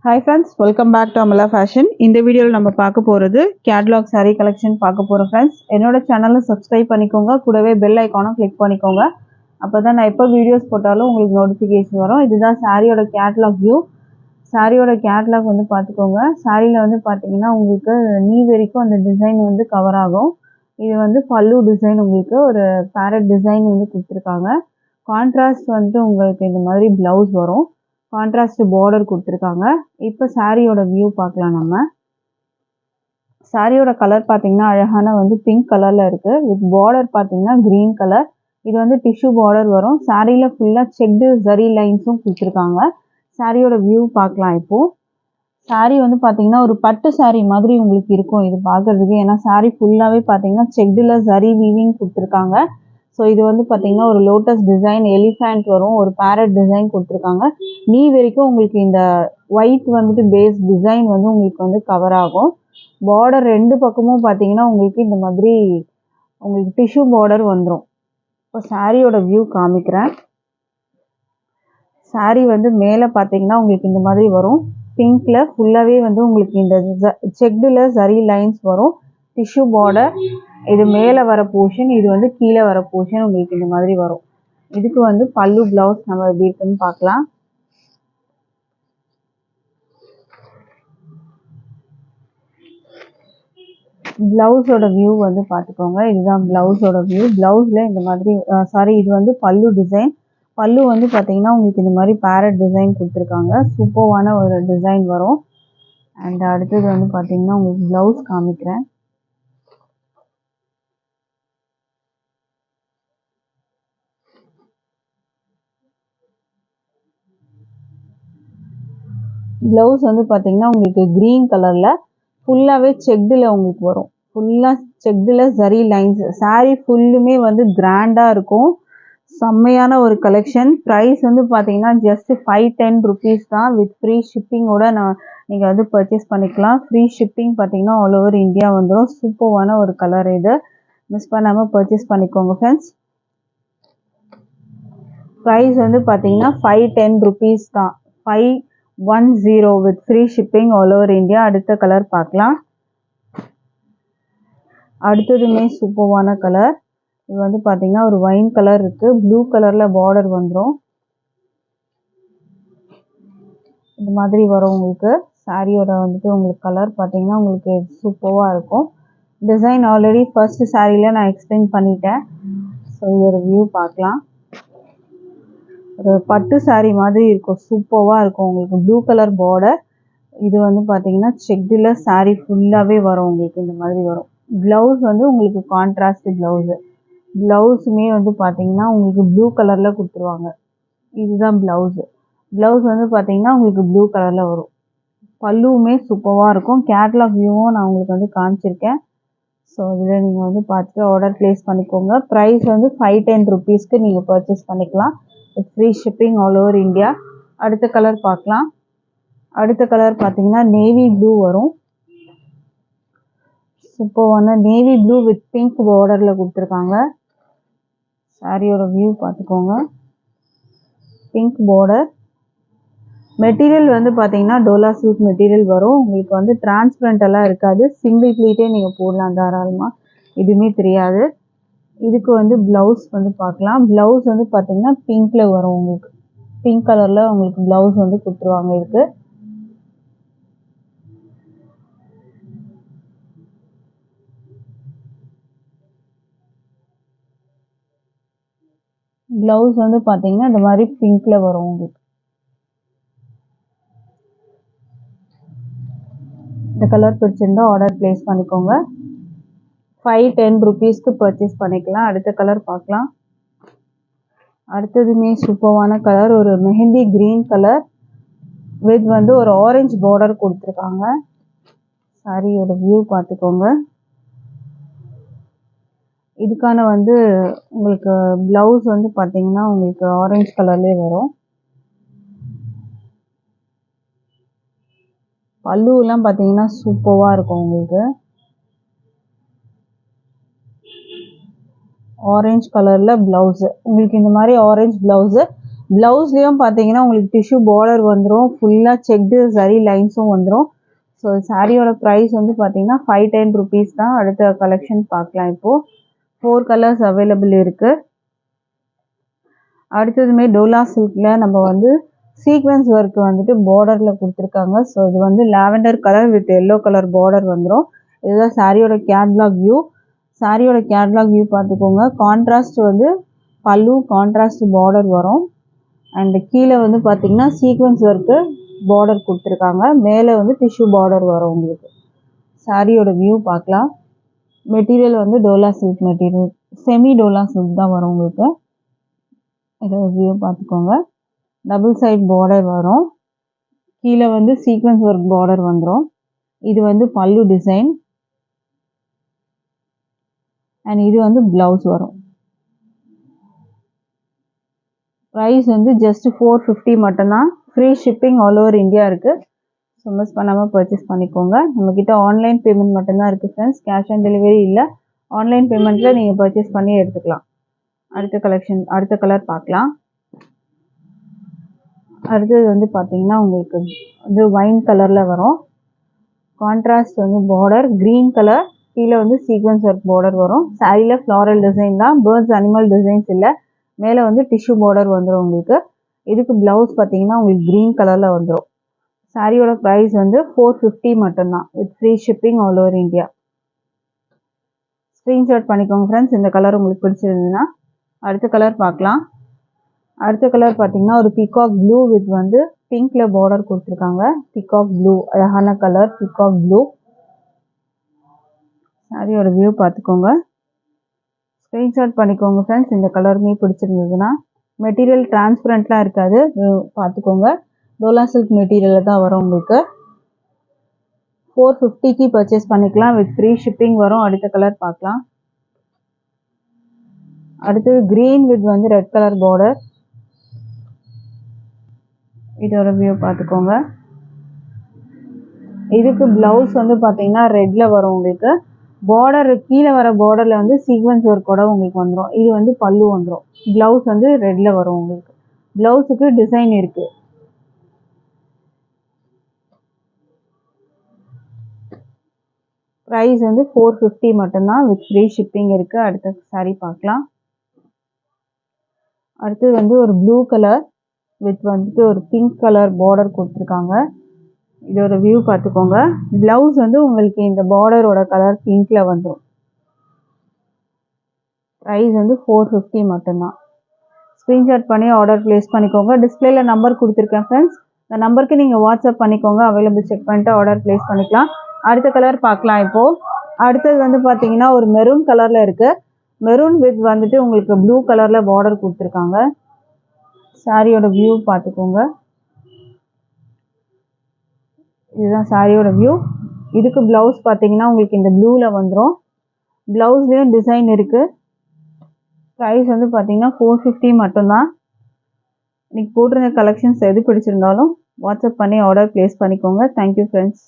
Hi friends, welcome back to Amala Fashion. In the video நம்ம பார்க்க போறது catalog saree collection பார்க்க போறோம் friends. என்னோட சேனலை subscribe பண்ணிக்கோங்க, கூடவே bell icon-ஐ click பண்ணிக்கோங்க. அப்பதான் நான் எப்போ வீடியோஸ் போட்டாலும் உங்களுக்கு நோட்டிஃபிகேஷன் வரும். இதுதான் சாரியோட catalog view. சாரியோட catalog வந்து பார்த்துக்கோங்க. சாரியில வந்து பார்த்தீங்கன்னா உங்களுக்கு knee வரைக்கும் அந்த டிசைன் வந்து கவர் ஆகும். இது வந்து பல்லு டிசைன், உங்களுக்கு ஒரு parrot டிசைன் வந்து கொடுத்துருக்காங்க. கான்ட்ராஸ்ட் வந்து உங்களுக்கு இந்த மாதிரி பிளவுஸ் வரும். கான்ட்ராஸ்ட் பார்டர் கொடுத்துருக்காங்க. இப்போ சாரியோட வியூ பார்க்கலாம். நம்ம சாரியோட கலர் பார்த்தீங்கன்னா அழகான வந்து பிங்க் கலரில் இருக்குது. வித் பார்டர் பார்த்தீங்கன்னா க்ரீன் கலர். இது வந்து டிஷ்யூ பார்டர் வரும். சாரியில் ஃபுல்லாக செக்டு ஜரி லைன்ஸும் கொடுத்துருக்காங்க. சாரியோட வியூ பார்க்கலாம். இப்போது சாரி வந்து பார்த்தீங்கன்னா ஒரு பட்டு சாரி மாதிரி உங்களுக்கு இருக்கும் இது பார்க்குறதுக்கு. ஏன்னா சாரி ஃபுல்லாகவே பார்த்தீங்கன்னா செக்டில் ஜரி வீவிங் கொடுத்துருக்காங்க. ஸோ இது வந்து பார்த்தீங்கன்னா ஒரு லோட்டஸ் டிசைன், எலிஃபேண்ட் வரும், ஒரு பேரட் டிசைன் கொடுத்துருக்காங்க. நீ வரைக்கும் உங்களுக்கு இந்த ஒயிட் வந்துட்டு பேஸ் டிசைன் வந்து உங்களுக்கு வந்து கவர் ஆகும். பார்டர் ரெண்டு பக்கமும் பார்த்தீங்கன்னா உங்களுக்கு இந்த மாதிரி உங்களுக்கு டிஷ்யூ பார்டர் வந்துடும். இப்போ சாரியோட வியூ காமிக்கிறேன். சாரி வந்து மேலே பார்த்தீங்கன்னா உங்களுக்கு இந்த மாதிரி வரும். பிங்க்கில் ஃபுல்லாகவே வந்து உங்களுக்கு இந்த செக்டில் ஜரி லைன்ஸ் வரும். டிஷ்யூ பார்டர், இது மேலே வர போர்ஷன், இது வந்து கீழே வர போர்ஷன் உங்களுக்கு இந்த மாதிரி வரும். இதுக்கு வந்து பல்லு பிளவுஸ் நம்ம எப்படி இருக்குன்னு பார்க்கலாம். பிளவுஸோட வியூ வந்து பார்த்துக்கோங்க. இதுதான் பிளவுஸோட வியூ. பிளவுஸில் இந்த மாதிரி இது வந்து பல்லு டிசைன். பல்லு வந்து பார்த்தீங்கன்னா உங்களுக்கு இந்த மாதிரி பேரட் டிசைன் கொடுத்துருக்காங்க. சூப்பர்வான ஒரு டிசைன் வரும். அண்ட் அடுத்தது வந்து பார்த்தீங்கன்னா உங்களுக்கு பிளவுஸ் காமிக்கிறேன். ப்ளவுஸ் வந்து பார்த்தீங்கன்னா உங்களுக்கு க்ரீன் கலரில் ஃபுல்லாகவே செக்டில் உங்களுக்கு வரும். ஃபுல்லாக செக்டில் ஜரி லைன்ஸ். சாரீ ஃபுல்லுமே வந்து கிராண்டாக இருக்கும். செம்மையான ஒரு கலெக்ஷன். ப்ரைஸ் வந்து பார்த்தீங்கன்னா ஜஸ்ட் 510 rupees தான். வித் ஃப்ரீ ஷிப்பிங்கோட நீங்கள் வந்து பர்ச்சேஸ் பண்ணிக்கலாம். ஃப்ரீ ஷிப்பிங் பார்த்தீங்கன்னா ஆல் ஓவர் இந்தியா வந்துடும். சூப்பர்வான ஒரு கலர். இது மிஸ் பண்ணாமல் பர்ச்சேஸ் பண்ணிக்கோங்க ஃப்ரெண்ட்ஸ். ப்ரைஸ் வந்து பார்த்தீங்கன்னா 510 rupees தான். 510 with free shipping all over India. அடுத்த கலர் பார்க்கலாம். அடுத்ததுமே சூப்பர்வான கலர். இது வந்து பார்த்தீங்கன்னா ஒரு வைன் கலர் இருக்குது. ப்ளூ கலரில் பார்டர் வந்துடும். இந்த மாதிரி வரும் உங்களுக்கு. சாரியோட வந்துட்டு உங்களுக்கு கலர் பார்த்தீங்கன்னா உங்களுக்கு சூப்பராக இருக்கும். டிசைன் ஆல்ரெடி ஃபர்ஸ்ட் சாரியில் நான் எக்ஸ்பிளைன் பண்ணிட்டேன். ஸோ இதோட வியூ பார்க்கலாம். ஒரு பட்டு சாரி மாதிரி இருக்கும். சூப்பராக இருக்கும் உங்களுக்கு. Blue colour border. இது வந்து பார்த்தீங்கன்னா செக்டில் சாரி ஃபுல்லாகவே வரும் உங்களுக்கு. இந்த மாதிரி வரும். ப்ளவுஸ் வந்து உங்களுக்கு கான்ட்ராஸ்ட் ப்ளவுஸு. ப்ளவுஸுமே வந்து பார்த்தீங்கன்னா உங்களுக்கு ப்ளூ கலரில் கொடுத்துருவாங்க. இதுதான் ப்ளவுஸு. ப்ளவுஸ் வந்து பார்த்தீங்கன்னா உங்களுக்கு ப்ளூ கலரில் வரும். பல்லுவுமே சூப்பராக இருக்கும். கேட்லாக் வியூவும் நான் உங்களுக்கு வந்து காமிச்சிருக்கேன். ஸோ இதில் நீங்கள் வந்து பார்த்துட்டு ஆர்டர் ப்ளேஸ் பண்ணிக்கோங்க. ப்ரைஸ் வந்து 510 rupeesக்கு நீங்கள் பர்ச்சேஸ் பண்ணிக்கலாம். With free shipping all over India. அடுத்த கலர் பார்க்கலாம். அடுத்த கலர் பார்த்தீங்கன்னா நேவி ப்ளூ வரும். சூப்பரான நேவி ப்ளூ வித் பிங்க் பார்டரில் கொடுத்துருக்காங்க. சாரியோட வியூ பார்த்துக்கோங்க. Pink border. மெட்டீரியல் வந்து பார்த்தீங்கன்னா டோலா சில்க் மெட்டீரியல் வரும். உங்களுக்கு வந்து டிரான்ஸ்பரண்ட் எல்லாம் இருக்காது. சிங்கிள் ப்ளீட்டே நீங்கள் போடலாம் தாராளமாக. எதுவுமே தெரியாது. இதுக்கு வந்து ப்ளவுஸ் வந்து பார்க்கலாம். ப்ளவுஸ் வந்து பார்த்தீங்கன்னா பிங்க்கில் வரும் உங்களுக்கு. பிங்க் கலரில் உங்களுக்கு ப்ளவுஸ் வந்து கொடுத்துருவாங்க. இதுக்கு ப்ளவுஸ் வந்து பார்த்தீங்கன்னா இந்த மாதிரி பிங்க்கில் வரும் உங்களுக்கு. இந்த கலர் பிடிச்சிருந்தா ஆர்டர் ப்ளேஸ் பண்ணிக்கோங்க. 510 rupeesக்கு பர்ச்சேஸ் பண்ணிக்கலாம். அடுத்த கலர் பார்க்கலாம். அடுத்ததுமே சூப்பரான கலர். ஒரு மெஹந்தி க்ரீன் கலர் வித் வந்து ஒரு ஆரஞ்சு பார்டர் கொடுத்துருக்காங்க. சாரியோட வியூ பார்த்துக்கோங்க. இதுக்கான வந்து உங்களுக்கு ப்ளவுஸ் வந்து பார்த்தீங்கன்னா உங்களுக்கு ஆரஞ்சு கலர்லேயே வரும். பல்லுவெல்லாம் பார்த்தீங்கன்னா சூப்பராக இருக்கும் உங்களுக்கு. ஆரஞ்சு கலரில் ப்ளவுஸு உங்களுக்கு இந்த மாதிரி ஆரஞ்சு ப்ளவுஸு ப்ளவுஸ்லேயும் பார்த்தீங்கன்னா உங்களுக்கு டிஷ்யூ பார்டர் வந்துடும், ஃபுல்லாக செக்டு சரி லைன்ஸும் வந்துடும். ஸோ சாரியோட ப்ரைஸ் வந்து பார்த்தீங்கன்னா 510 ருபீஸ் தான். அடுத்த கலெக்ஷன் பார்க்கலாம். இப்போது 4 கலர்ஸ் அவைலபிள் இருக்குது. அடுத்ததுமே டோலா சில்கில் நம்ம வந்து சீக்வன்ஸ் ஒர்க் வந்துட்டு பார்டரில் கொடுத்துருக்காங்க. ஸோ இது வந்து lavender colour with yellow colour border வந்துடும். இதுதான் சாரியோட கேட்லாக் வியூ. சாரியோட கேட்லாக் வியூ பார்த்துக்கோங்க. கான்ட்ராஸ்ட் வந்து பல்லு, கான்ட்ராஸ்ட் பார்டர் வரும். அண்ட் கீழே வந்து பார்த்தீங்கன்னா சீக்வன்ஸ் ஒர்க்கு பார்டர் கொடுத்துருக்காங்க. மேலே வந்து டிஷ்யூ பார்டர் வரும் உங்களுக்கு. சாரியோட வியூ பார்க்கலாம். மெட்டீரியல் வந்து Dola silk material, semi Dola silk தான் வரும் உங்களுக்கு. இதோட வியூ பார்த்துக்கோங்க. டபுள் சைட் பார்டர் வரும். கீழே வந்து சீக்வன்ஸ் ஒர்க் பார்டர் வந்துடும். இது வந்து பல்லு டிசைன் அண்ட் இது வந்து ப்ளவுஸ் வரும். ப்ரைஸ் வந்து ஜஸ்ட் 450 மட்டும்தான். Free shipping all over India இருக்குது. ஸோ மிஸ் பண்ணாமல் பர்ச்சேஸ் பண்ணிக்கோங்க. நம்மக்கிட்ட ஆன்லைன் பேமெண்ட் மட்டும்தான் இருக்குது ஃப்ரெண்ட்ஸ். கேஷ் ஆன் டெலிவரி இல்லை. ஆன்லைன் பேமெண்ட்டில் நீங்கள் பர்ச்சேஸ் பண்ணி எடுத்துக்கலாம். அடுத்த கலெக்ஷன், அடுத்த கலர் பார்க்கலாம். அடுத்தது வந்து பார்த்தீங்கன்னா உங்களுக்கு வந்து வைன் கலரில் வரும். கான்ட்ராஸ்ட் வந்து பார்டர் க்ரீன் கலர், கீழே வந்து சீக்வன்ஸ் ஒர்க் பார்டர் வரும். சாரியில் ஃப்ளாரல் டிசைன் தான், பேர்ட்ஸ் அனிமல் டிசைன்ஸ் இல்லை. மேலே வந்து டிஷ்யூ பார்டர் வந்துடும் உங்களுக்கு. இதுக்கு ப்ளவுஸ் பார்த்தீங்கன்னா உங்களுக்கு க்ரீன் கலரில் வந்துடும். சாரியோட ப்ரைஸ் வந்து 450 மட்டும்தான் with free shipping all over India. Screenshot பண்ணிக்கோங்க ஃப்ரெண்ட்ஸ், இந்த கலர் உங்களுக்கு பிடிச்சிருந்ததுன்னா. அடுத்த கலர் பார்க்கலாம். அடுத்த கலர் பார்த்தீங்கன்னா ஒரு பீகாக் ப்ளூ வித் வந்து பிங்க்ல பார்டர் கொடுத்துருக்காங்க. பீகாக் ப்ளூ, அழகான கலர் பீகாக் ப்ளூ. சாரியோட வியூ பார்த்துக்கோங்க. ஸ்க்ரீன்ஷாட் பண்ணிக்கோங்க ஃப்ரெண்ட்ஸ், இந்த கலருமே பிடிச்சிருந்ததுன்னா. மெட்டீரியல் டிரான்ஸ்பரண்ட்லாம் இருக்காது, பார்த்துக்கோங்க. டோலா சில்க் மெட்டீரியலில் தான் வரும் உங்களுக்கு. 450க்கு பர்ச்சேஸ் பண்ணிக்கலாம் வித் ஃப்ரீ ஷிப்பிங் வரும். அடுத்த கலர் பார்க்கலாம். அடுத்தது க்ரீன் வித் வந்து ரெட் கலர் பார்டர். இதோட வியூ பார்த்துக்கோங்க. இதுக்கு ப்ளவுஸ் வந்து பார்த்தீங்கன்னா ரெட்டில் வரும் உங்களுக்கு. பார்டர் கீழே வர பார்டரில் வந்து சீக்வன்ஸ் ஒர்க்கோட உங்களுக்கு வந்துடும். இது வந்து பல்லு வந்துடும். ப்ளவுஸ் வந்து ரெட்டில் வரும் உங்களுக்கு. ப்ளவுஸுக்கு டிசைன் இருக்குது. ப்ரைஸ் வந்து 450 மட்டும்தான் வித் ஃப்ரீ ஷிப்பிங் இருக்குது. அடுத்த சாரி பார்க்கலாம். அடுத்தது வந்து ஒரு ப்ளூ கலர் வித் வந்துட்டு ஒரு பிங்க் கலர் பார்டர் கொடுத்துருக்காங்க. இதோட வியூ பார்த்துக்கோங்க. ப்ளவுஸ் வந்து உங்களுக்கு இந்த பார்டரோட கலர் பிங்க்ல வந்துடும். ப்ரைஸ் வந்து 450 மட்டும்தான். ஸ்க்ரீன்ஷாட் பண்ணி ஆர்டர் ப்ளேஸ் பண்ணிக்கோங்க. டிஸ்பிளேல நம்பர் கொடுத்துருக்கேன் ஃப்ரெண்ட்ஸ், இந்த நம்பருக்கு நீங்கள் வாட்ஸ்அப் பண்ணிக்கோங்க. அவைலபிள் செக் பண்ணிட்டு ஆர்டர் ப்ளேஸ் பண்ணிக்கலாம். அடுத்த கலர் பார்க்கலாம். இப்போது அடுத்தது வந்து பார்த்தீங்கன்னா ஒரு மெரூன் கலரில் இருக்குது. மெரூன் வித் வந்துட்டு உங்களுக்கு ப்ளூ கலரில் பார்டர் கொடுத்துருக்காங்க. சாரியோட வியூ பார்த்துக்கோங்க. இதுதான் சாரியோட வியூ. இதுக்கு ப்ளவுஸ் பார்த்தீங்கன்னா உங்களுக்கு இந்த ப்ளூவில் வந்துடும். ப்ளவுஸ்லேயும் டிசைன் இருக்குது. ப்ரைஸ் வந்து பார்த்தீங்கன்னா 450 மட்டும்தான். இன்னைக்கு போட்டிருந்த கலெக்ஷன்ஸ் எது பிடிச்சிருந்தாலும் வாட்ஸ்அப் பண்ணி ஆர்டர் ப்ளேஸ் பண்ணிக்கோங்க. Thank you friends.